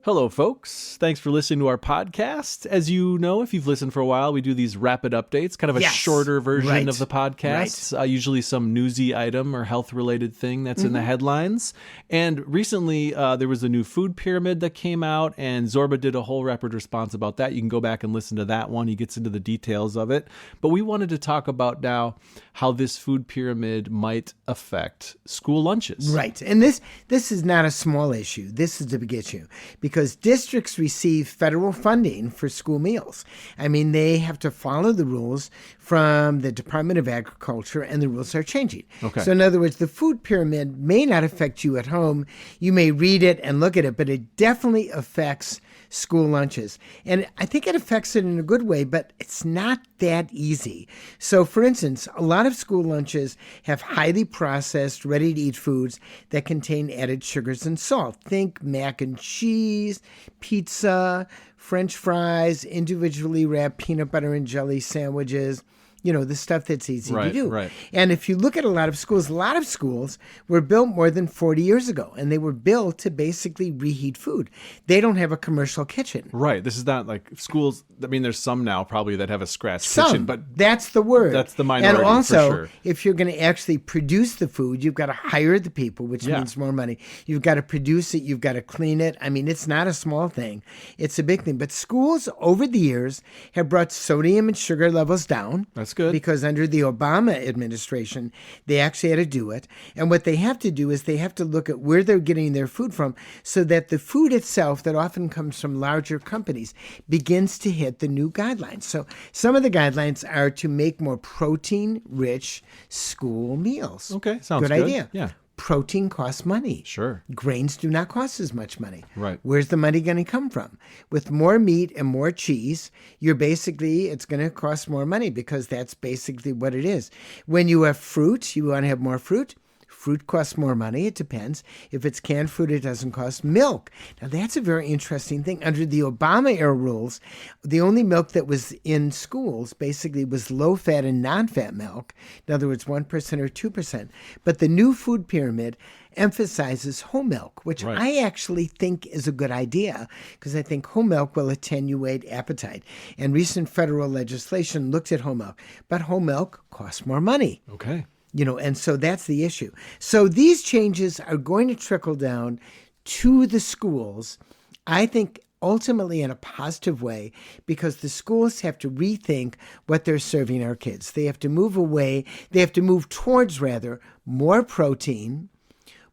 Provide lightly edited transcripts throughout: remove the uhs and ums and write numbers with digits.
Hello, folks. Thanks for listening to our podcast. As you know, if you've listened for a while, we do these rapid updates, kind of a shorter version of the podcast, usually some newsy item or health-related thing that's in the headlines. And recently, there was a new food pyramid that came out, and Zorba did a whole rapid response about that. You can go back and listen to that one. He gets into the details of it. But we wanted to talk about now how this food pyramid might affect school lunches. Right. And this is not a small issue. This is a big issue because districts receive federal funding for school meals. I mean, they have to follow the rules from the Department of Agriculture, and the rules are changing. Okay. So in other words, the food pyramid may not affect you at home. You may read it and look at it, but it definitely affects school lunches. And I think it affects it in a good way, but it's not that easy. So for instance, a lot of school lunches have highly processed, ready-to-eat foods that contain added sugars and salt. Think mac and cheese, pizza, French fries, individually wrapped peanut butter and jelly sandwiches, you know, the stuff that's easy to do. Right. And if you look at a lot of schools were built more than 40 years ago, and they were built to basically reheat food. They don't have a commercial kitchen. Right. This is not like schools. I mean, there's some now probably that have a scratch kitchen, but that's the word. That's the minority. And also, for sure. If you're going to actually produce the food, you've got to hire the people, which means more money. You've got to produce it. You've got to clean it. I mean, it's not a small thing. It's a big thing. But schools over the years have brought sodium and sugar levels down. That's good. Because under the Obama administration, they actually had to do it. And what they have to do is they have to look at where they're getting their food from so that the food itself, that often comes from larger companies, begins to hit the new guidelines. So some of the guidelines are to make more protein-rich school meals. Okay, sounds good. Good idea. Yeah. Protein costs money. Sure. Grains do not cost as much money. Right. Where's the money going to come from? With more meat and more cheese, it's going to cost more money because that's basically what it is. When you have fruit, you want to have more fruit. Fruit costs more money. It depends. If it's canned fruit, it doesn't cost milk. Now, that's a very interesting thing. Under the Obama era rules, the only milk that was in schools basically was low-fat and non-fat milk. In other words, 1% or 2%. But the new food pyramid emphasizes whole milk, which I actually think is a good idea because I think whole milk will attenuate appetite. And recent federal legislation looks at whole milk. But whole milk costs more money. Okay. You know, and so that's the issue. So these changes are going to trickle down to the schools, I think, ultimately in a positive way, because the schools have to rethink what they're serving our kids. They have to move towards more protein,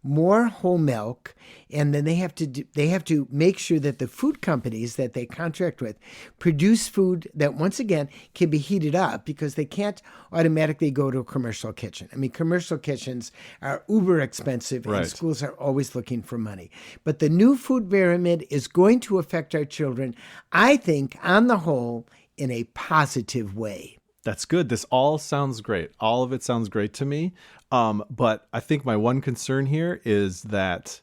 more whole milk, and then they have to make sure that the food companies that they contract with produce food that, once again, can be heated up because they can't automatically go to a commercial kitchen. I mean, commercial kitchens are uber expensive, and schools are always looking for money. But the new food pyramid is going to affect our children, I think, on the whole, in a positive way. That's good. This all sounds great. All of it sounds great to me. But I think my one concern here is that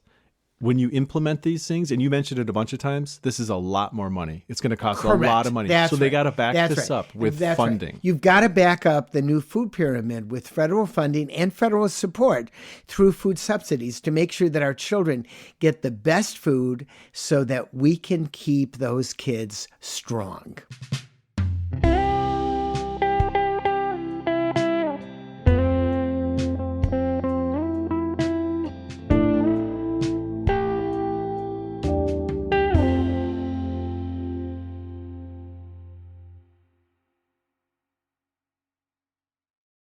when you implement these things, and you mentioned it a bunch of times, this is a lot more money. It's going to cost a lot of money. So they got to back this up with funding. Right. You've got to back up the new food pyramid with federal funding and federal support through food subsidies to make sure that our children get the best food so that we can keep those kids strong.